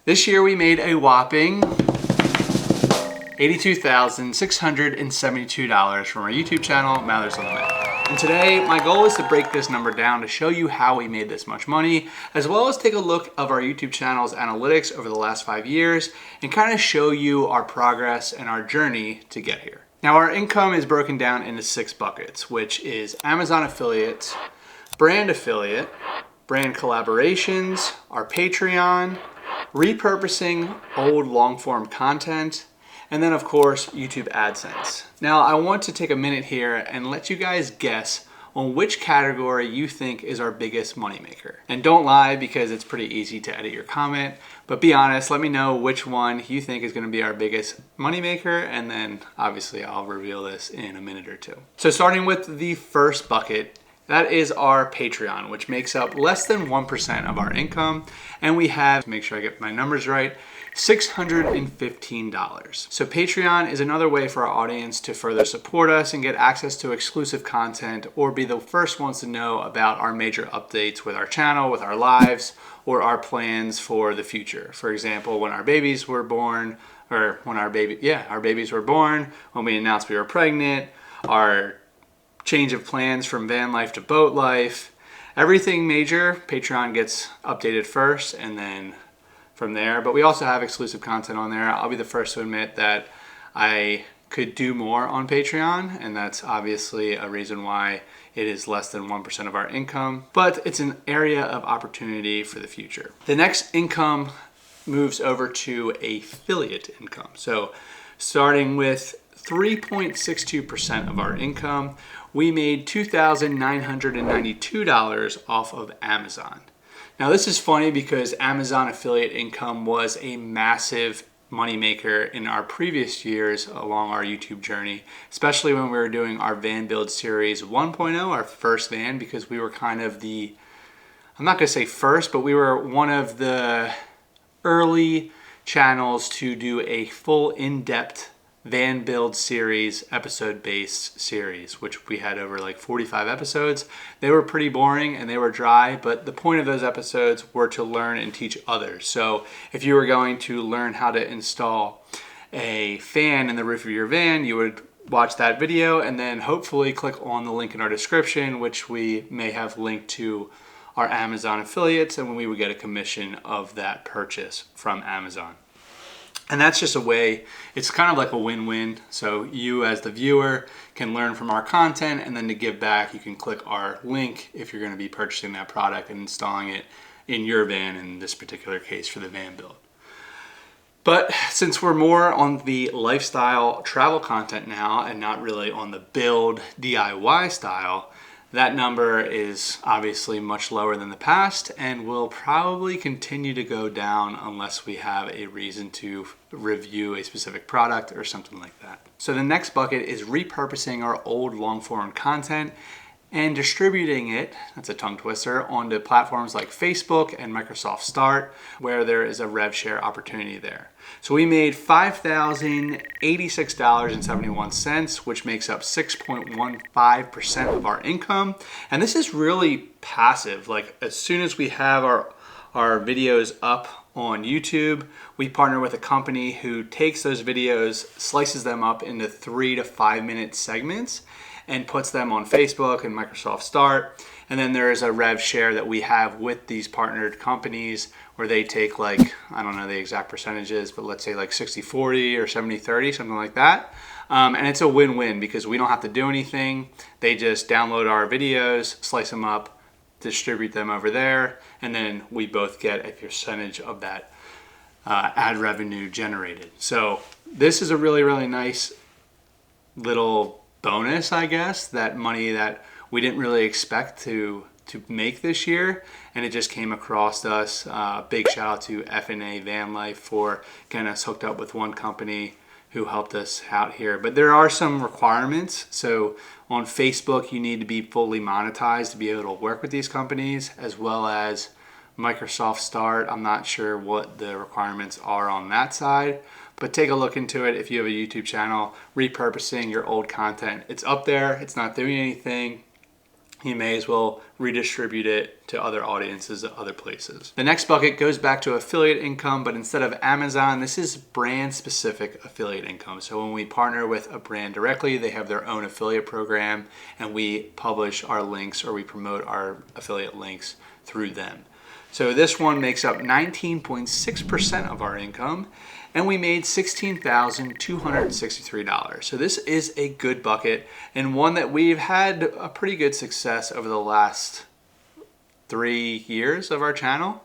This year we made a whopping $82,672 from our YouTube channel, Mathers on the Mat. And today, my goal is to break this number down to show you how we made this much money, as well as take a look of our YouTube channel's analytics over the last 5 years and kind of show you our progress and our journey to get here. Now, our income is broken down into 6 buckets, which is Amazon affiliate, brand collaborations, our Patreon, repurposing old long-form content, and then of course, YouTube AdSense. Now, I want to take a minute here and let you guys guess on which category you think is our biggest moneymaker. And don't lie, because it's pretty easy to edit your comment, but be honest, let me know which one you think is gonna be our biggest moneymaker, and then obviously I'll reveal this in a minute or two. So starting with the first bucket, that is our Patreon, which makes up less than 1% of our income. And we have, to make sure I get my numbers right, $615. So Patreon is another way for our audience to further support us and get access to exclusive content, or be the first ones to know about our major updates with our channel, with our lives, or our plans for the future. For example, when our babies were born, or when our babies were born, when we announced we were pregnant, our change of plans from van life to boat life, everything major, Patreon gets updated first, and then from there. But we also have exclusive content on there. I'll be the first to admit that I could do more on Patreon, and that's obviously a reason why it is less than 1% of our income, but it's an area of opportunity for the future. The next income moves over to affiliate income. So starting with 3.62% of our income, we made $2,992 off of Amazon. Now, this is funny because Amazon affiliate income was a massive moneymaker in our previous years along our YouTube journey, especially when we were doing our van build series 1.0, our first van, because we were kind of the, I'm not gonna say first, but we were one of the early channels to do a full in-depth van build series, episode-based series, which we had over like 45 episodes. They were pretty boring and they were dry, but the point of those episodes were to learn and teach others. So if you were going to learn how to install a fan in the roof of your van, you would watch that video and then hopefully click on the link in our description, which we may have linked to our Amazon affiliates, and when we would get a commission of that purchase from Amazon. And that's just a way, it's kind of like a win-win. So you as the viewer can learn from our content, and then to give back, you can click our link if you're gonna be purchasing that product and installing it in your van, in this particular case for the van build. But since we're more on the lifestyle travel content now and not really on the build DIY style, that number is obviously much lower than the past and will probably continue to go down unless we have a reason to review a specific product or something like that. So the next bucket is repurposing our old long-form content and distributing it, that's a tongue twister, onto platforms like Facebook and Microsoft Start, where there is a rev share opportunity there. So we made $5,086.71, which makes up 6.15% of our income. And this is really passive. Like, as soon as we have our videos up on YouTube, we partner with a company who takes those videos, slices them up into 3 to 5 minute segments, and puts them on Facebook and Microsoft Start. And then there is a rev share that we have with these partnered companies where they take, like, I don't know the exact percentages, but let's say like 60-40 or 70-30, something like that. And it's a win-win because we don't have to do anything. They just download our videos, slice them up, distribute them over there, and then we both get a percentage of that ad revenue generated. So this is a really, really nice little bonus, I guess, that money that we didn't really expect to make this year, and it just came across us. Big shout out to F&A Van Life for getting us hooked up with one company who helped us out here. But there are some requirements. So on Facebook, you need to be fully monetized to be able to work with these companies, as well as Microsoft Start. I'm not sure what the requirements are on that side, but take a look into it if you have a YouTube channel, repurposing your old content. It's up there, it's not doing anything. you may as well redistribute it to other audiences at other places. The next bucket goes back to affiliate income, but instead of Amazon, this is brand specific affiliate income. So when we partner with a brand directly, they have their own affiliate program and we publish our links or we promote our affiliate links through them. So this one makes up 19.6% of our income, and we made $16,263. So this is a good bucket and one that we've had a pretty good success over the last 3 years of our channel.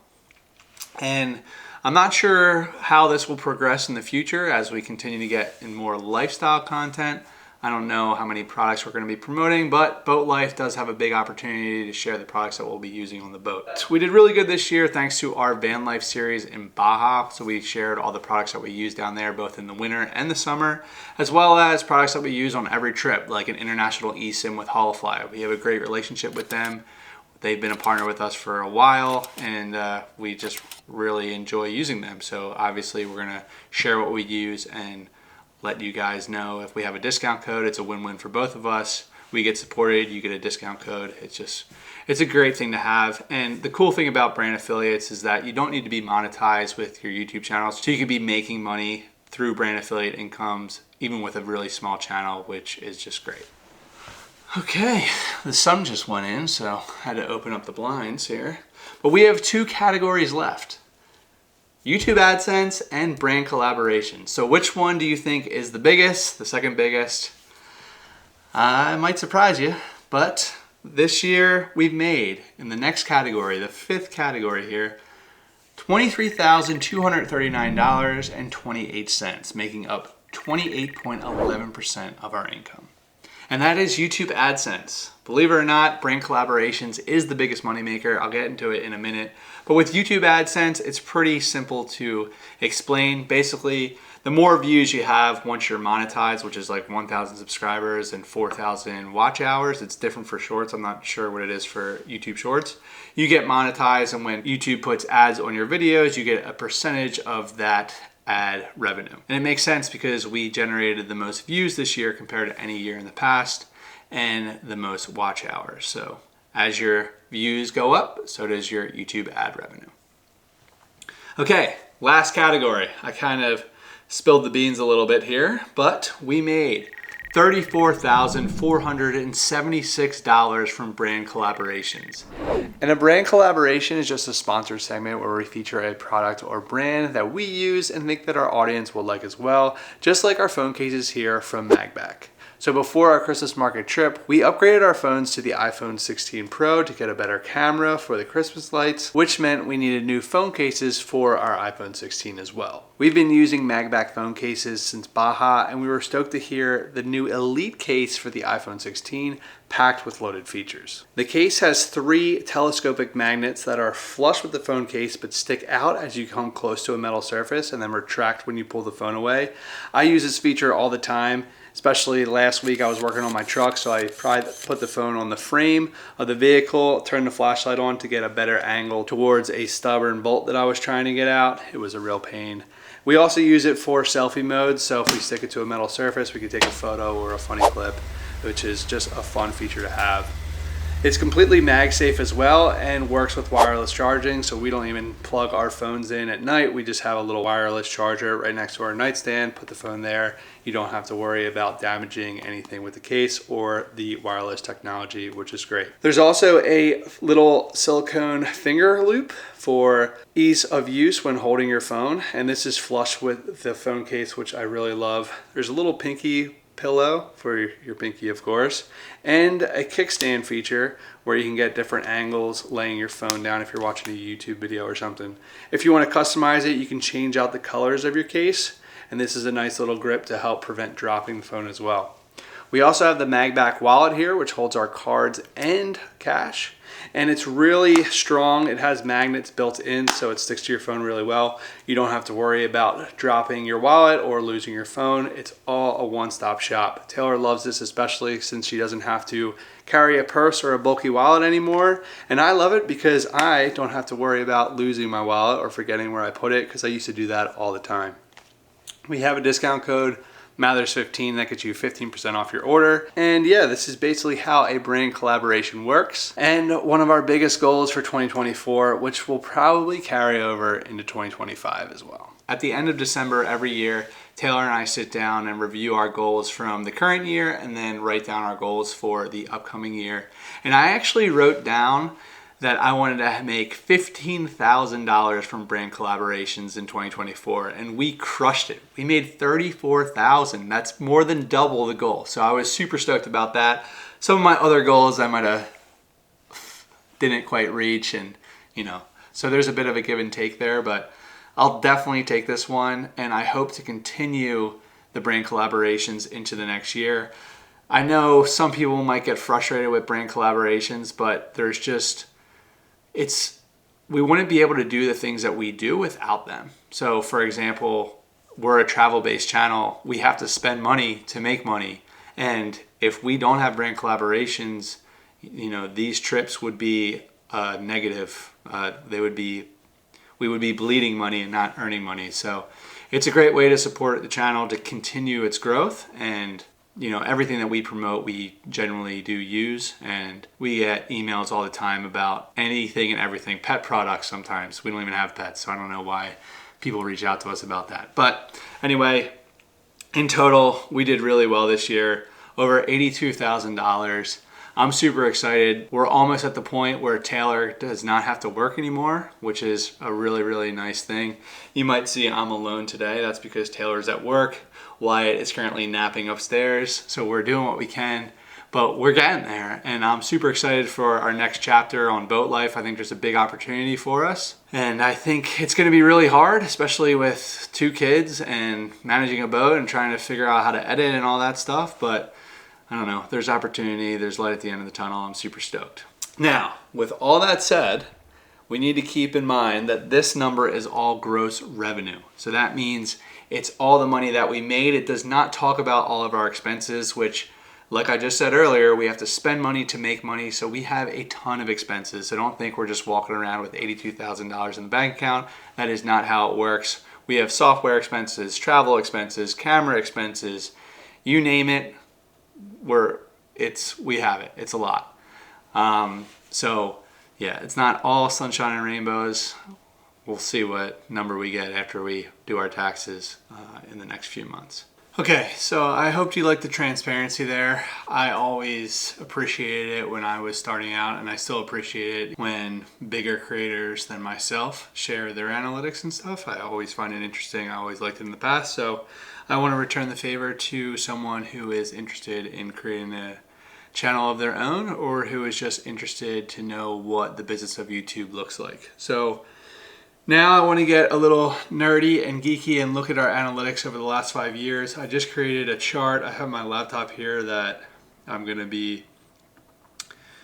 And I'm not sure how this will progress in the future as we continue to get in more lifestyle content. I don't know how many products we're going to be promoting, but Boat Life does have a big opportunity to share the products that we'll be using on the boat. We did really good this year thanks to our van life series in Baja. So we shared all the products that we use down there, both in the winter and the summer, as well as products that we use on every trip, like an international eSIM with Holafly. We have a great relationship with them. They've been a partner with us for a while, and we just really enjoy using them. So obviously we're going to share what we use and let you guys know if we have a discount code. It's a win-win for both of us. We get supported, you get a discount code. It's a great thing to have. And the cool thing about brand affiliates is that you don't need to be monetized with your YouTube channels. So you could be making money through brand affiliate incomes, even with a really small channel, which is just great. Okay, the sun just went in, so I had to open up the blinds here. But we have 2 categories left: YouTube AdSense and brand collaboration. So which one do you think is the biggest, the second biggest? It might surprise you, but this year we've made, in the next category, the 5th category here, $23,239.28, making up 28.11% of our income. And that is YouTube AdSense. Believe it or not, brand collaborations is the biggest moneymaker. I'll get into it in a minute. But with YouTube AdSense, it's pretty simple to explain. Basically, the more views you have once you're monetized, which is like 1,000 subscribers and 4,000 watch hours, it's different for shorts. I'm not sure what it is for YouTube shorts. You get monetized, and when YouTube puts ads on your videos, you get a percentage of that ad revenue. And it makes sense because we generated the most views this year compared to any year in the past, and the most watch hours. So as your views go up, so does your YouTube ad revenue. Okay, last category. I kind of spilled the beans a little bit here, but we made $34,476 from brand collaborations. And a brand collaboration is just a sponsored segment where we feature a product or brand that we use and think that our audience will like as well, just like our phone cases here from MagBack. So before our Christmas market trip, we upgraded our phones to the iPhone 16 Pro to get a better camera for the Christmas lights, which meant we needed new phone cases for our iPhone 16 as well. We've been using MagBack phone cases since Baja, and we were stoked to hear the new Elite case for the iPhone 16 packed with loaded features. The case has 3 telescopic magnets that are flush with the phone case but stick out as you come close to a metal surface and then retract when you pull the phone away. I use this feature all the time. Especially last week, I was working on my truck, so I probably put the phone on the frame of the vehicle, turned the flashlight on to get a better angle towards a stubborn bolt that I was trying to get out. It was a real pain. We also use it for selfie mode, so if we stick it to a metal surface, we can take a photo or a funny clip, which is just a fun feature to have. It's completely MagSafe as well and works with wireless charging, so we don't even plug our phones in at night. We just have a little wireless charger right next to our nightstand, put the phone there. You don't have to worry about damaging anything with the case or the wireless technology, which is great. There's also a little silicone finger loop for ease of use when holding your phone, and this is flush with the phone case, which I really love. There's a little pinky pillow for your pinky, of course, and a kickstand feature where you can get different angles laying your phone down if you're watching a YouTube video or something. If you want to customize it, you can change out the colors of your case, and this is a nice little grip to help prevent dropping the phone as well. We also have the MagBack wallet here, which holds our cards and cash, and it's really strong. It has magnets built in, so it sticks to your phone really well. You don't have to worry about dropping your wallet or losing your phone. It's all a one-stop shop. Taylor loves this, especially since she doesn't have to carry a purse or a bulky wallet anymore, and I love it because I don't have to worry about losing my wallet or forgetting where I put it, because I used to do that all the time. We have a discount code Mathers 15, that gets you 15% off your order. And yeah, this is basically how a brand collaboration works. And one of our biggest goals for 2024, which will probably carry over into 2025 as well. At the end of December every year, Taylor and I sit down and review our goals from the current year and then write down our goals for the upcoming year. And I actually wrote down that I wanted to make $15,000 from brand collaborations in 2024, and we crushed it. We made $34,000. That's more than double the goal. So I was super stoked about that. Some of my other goals I might have didn't quite reach, and so there's a bit of a give and take there, but I'll definitely take this one, and I hope to continue the brand collaborations into the next year. I know some people might get frustrated with brand collaborations, but we wouldn't be able to do the things that we do without them. So for example, we're a travel-based channel. We have to spend money to make money. And if we don't have brand collaborations, these trips would be negative. We would be bleeding money and not earning money. So it's a great way to support the channel to continue its growth, and everything that we promote, we generally do use, and we get emails all the time about anything and everything. Pet products sometimes. We don't even have pets, so I don't know why people reach out to us about that. But anyway, in total, we did really well this year, over $82,000. I'm super excited. We're almost at the point where Taylor does not have to work anymore, which is a really, really nice thing. You might see I'm alone today. That's because Taylor's at work. Wyatt is currently napping upstairs, so we're doing what we can, but we're getting there, and I'm super excited for our next chapter on boat life. I think there's a big opportunity for us, and I think it's going to be really hard, especially with 2 kids and managing a boat and trying to figure out how to edit and all that stuff, but I don't know, there's opportunity, there's light at the end of the tunnel. I'm super stoked. Now, with all that said, we need to keep in mind that this number is all gross revenue. So that means it's all the money that we made. It does not talk about all of our expenses, which, like I just said earlier, we have to spend money to make money. So we have a ton of expenses. So don't think we're just walking around with $82,000 in the bank account. That is not how it works. We have software expenses, travel expenses, camera expenses, you name it. We have it. It's a lot. So yeah, it's not all sunshine and rainbows. We'll see what number we get after we do our taxes in the next few months. Okay, so I hope you liked the transparency there. I always appreciated it when I was starting out, and I still appreciate it when bigger creators than myself share their analytics and stuff. I always find it interesting. I always liked it in the past, so I want to return the favor to someone who is interested in creating a channel of their own, or who is just interested to know what the business of YouTube looks like. So now I want to get a little nerdy and geeky and look at our analytics over the last 5 years. I just created a chart. I have my laptop here that I'm going to be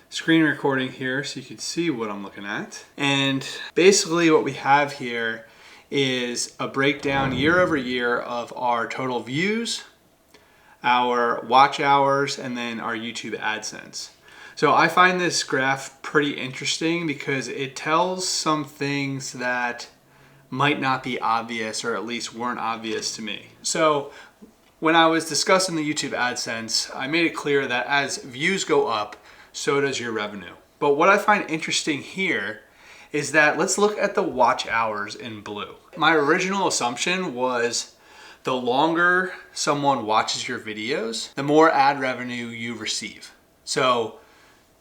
screen recording here so you can see what I'm looking at. And basically what we have here is a breakdown year over year of our total views, our watch hours, and then our YouTube AdSense. So I find this graph pretty interesting because it tells some things that might not be obvious, or at least weren't obvious to me. So when I was discussing the YouTube AdSense, I made it clear that as views go up, so does your revenue. But what I find interesting here is that let's look at the watch hours in blue. My original assumption was the longer someone watches your videos, the more ad revenue you receive. So,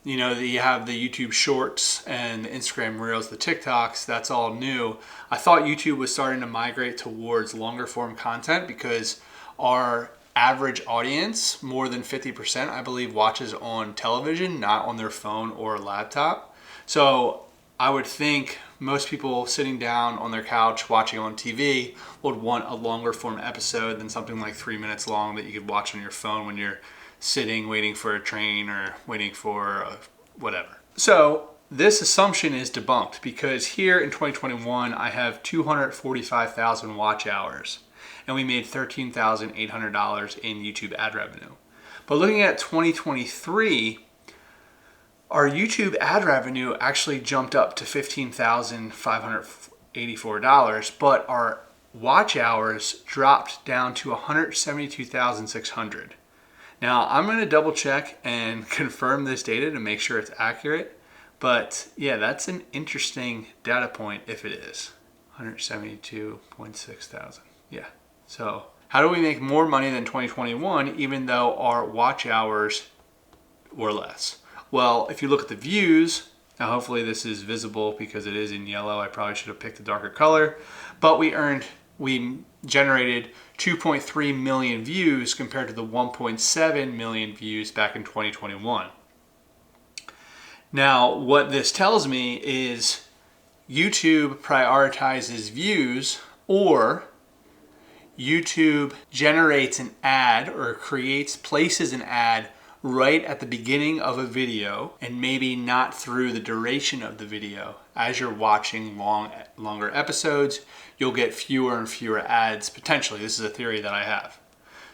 you have the YouTube Shorts and the Instagram Reels, the TikToks, that's all new. I thought YouTube was starting to migrate towards longer form content because our average audience, more than 50%, I believe, watches on television, not on their phone or laptop. So I would think most people sitting down on their couch watching on TV would want a longer form episode than something like 3 minutes long that you could watch on your phone when you're sitting waiting for a train or waiting for whatever. So this assumption is debunked because here in 2021 I have 245,000 watch hours and we made $13,800 in YouTube ad revenue. But looking at 2023, our YouTube ad revenue actually jumped up to $15,584, but our watch hours dropped down to 172,600. Now, I'm going to double check and confirm this data to make sure it's accurate. But yeah, that's an interesting data point if it is. 172.6 thousand. Yeah. So how do we make more money than 2021 even though our watch hours were less? Well, if you look at the views, now hopefully this is visible because it is in yellow. I probably should have picked a darker color. But we generated 2.3 million views compared to the 1.7 million views back in 2021. Now, what this tells me is YouTube prioritizes views, or YouTube generates an ad or places an ad right at the beginning of a video and maybe not through the duration of the video. As you're watching longer episodes, you'll get fewer and fewer ads potentially. This is a theory that I have.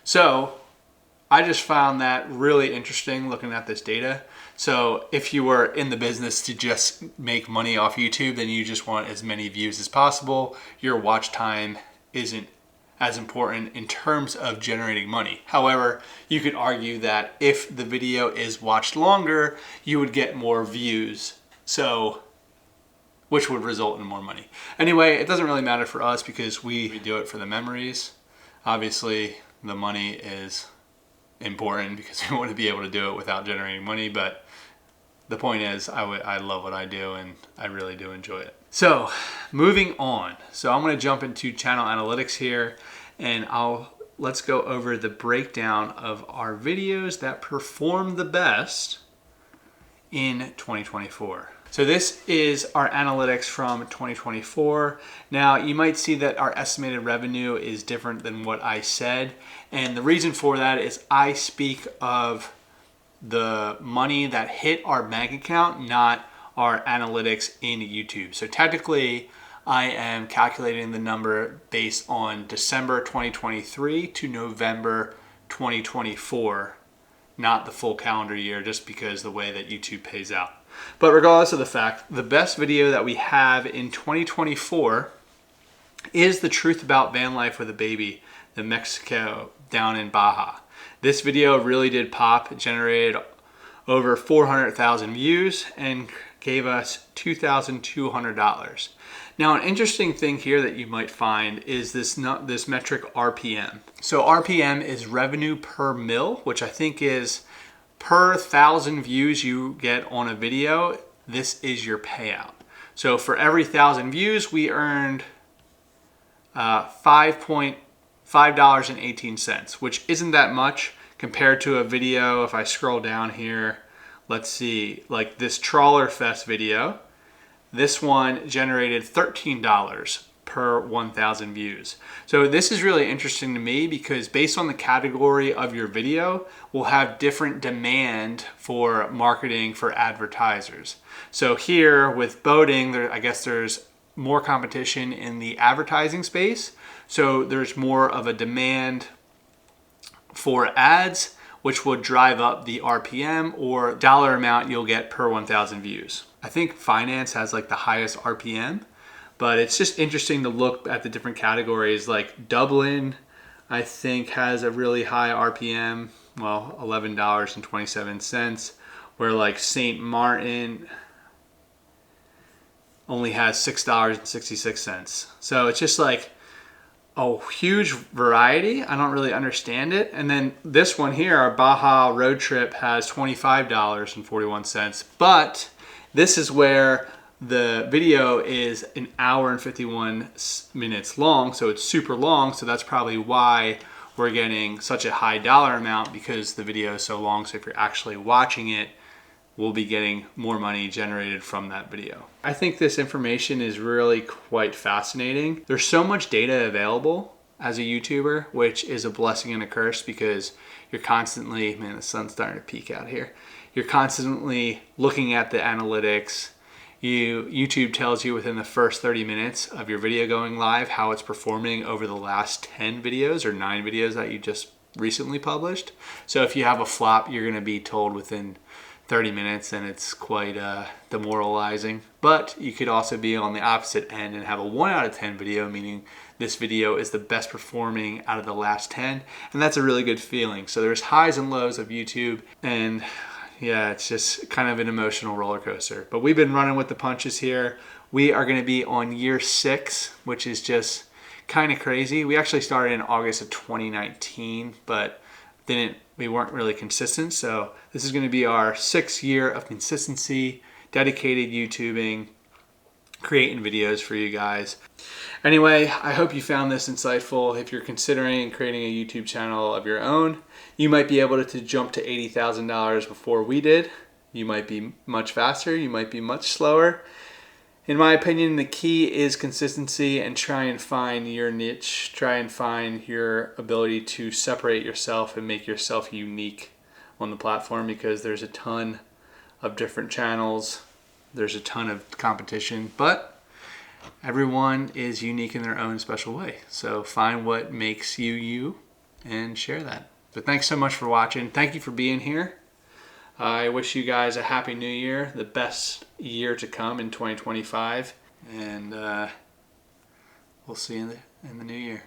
So I just found that really interesting looking at this data. So if you were in the business to just make money off YouTube, then you just want as many views as possible. Your watch time isn't as important in terms of generating money. However, you could argue that if the video is watched longer, you would get more views, so which would result in more money. Anyway, it doesn't really matter for us because we do it for the memories. Obviously, the money is important because we want to be able to do it without generating money, but the point is I love what I do and I really do enjoy it. So moving on. So I'm going to jump into channel analytics here and let's go over the breakdown of our videos that perform the best in 2024. So this is our analytics from 2024. Now you might see that our estimated revenue is different than what I said. And the reason for that is I speak of the money that hit our bank account, not our analytics in YouTube. So technically, I am calculating the number based on December 2023 to November 2024, not the full calendar year, just because the way that YouTube pays out. But regardless of the fact, the best video that we have in 2024 is the truth about van life with a baby, the Mexico down in Baja. This video really did pop. It generated over 400,000 views and gave us $2,200. Now, an interesting thing here that you might find is this metric RPM. So RPM is revenue per mil, which I think is per 1,000 views you get on a video, this is your payout. So for every 1,000 views, we earned $5.18, which isn't that much compared to a video. If I scroll down here, let's see, like this Trawler Fest video, this one generated $13 per 1,000 views. So this is really interesting to me because based on the category of your video, we'll have different demand for marketing for advertisers. So here with boating, I guess there's more competition in the advertising space. So there's more of a demand for ads, which would drive up the RPM or dollar amount you'll get per 1,000 views. I think finance has like the highest RPM, but it's just interesting to look at the different categories. Like Dublin, I think has a really high RPM, well, $11.27, where like St. Martin only has $6.66. So it's just like a huge variety. I don't really understand it. And then this one here, our Baja road trip, has $25.41, but this is where the video is an hour and 51 minutes long, so it's super long. So that's probably why we're getting such a high dollar amount, because the video is so long. So if you're actually watching it, we'll be getting more money generated from that video. I think this information is really quite fascinating. There's so much data available as a YouTuber, which is a blessing and a curse because you're constantly, man, the sun's starting to peek out here. You're constantly looking at the analytics. YouTube tells you within the first 30 minutes of your video going live how it's performing over the last 10 videos or 9 videos that you just recently published. So if you have a flop, you're gonna be told within 30 minutes and it's quite demoralizing. But you could also be on the opposite end and have a 1 out of 10 video, meaning this video is the best performing out of the last 10, and that's a really good feeling. So there's highs and lows of YouTube, and yeah, it's just kind of an emotional roller coaster. But we've been running with the punches here. We are going to be on year 6, which is just kind of crazy. We actually started in August of 2019, but we weren't really consistent. So this is going to be our 6th year of consistency, dedicated YouTubing, creating videos for you guys. Anyway, I hope you found this insightful. If you're considering creating a YouTube channel of your own, you might be able to jump to $80,000 before we did. You might be much faster, you might be much slower. In my opinion, the key is consistency, and try and find your niche. Try and find your ability to separate yourself and make yourself unique on the platform, because there's a ton of different channels. There's a ton of competition, but everyone is unique in their own special way. So find what makes you you and share that. But thanks so much for watching. Thank you for being here. I wish you guys a happy new year, the best year to come in 2025, and we'll see you in the new year.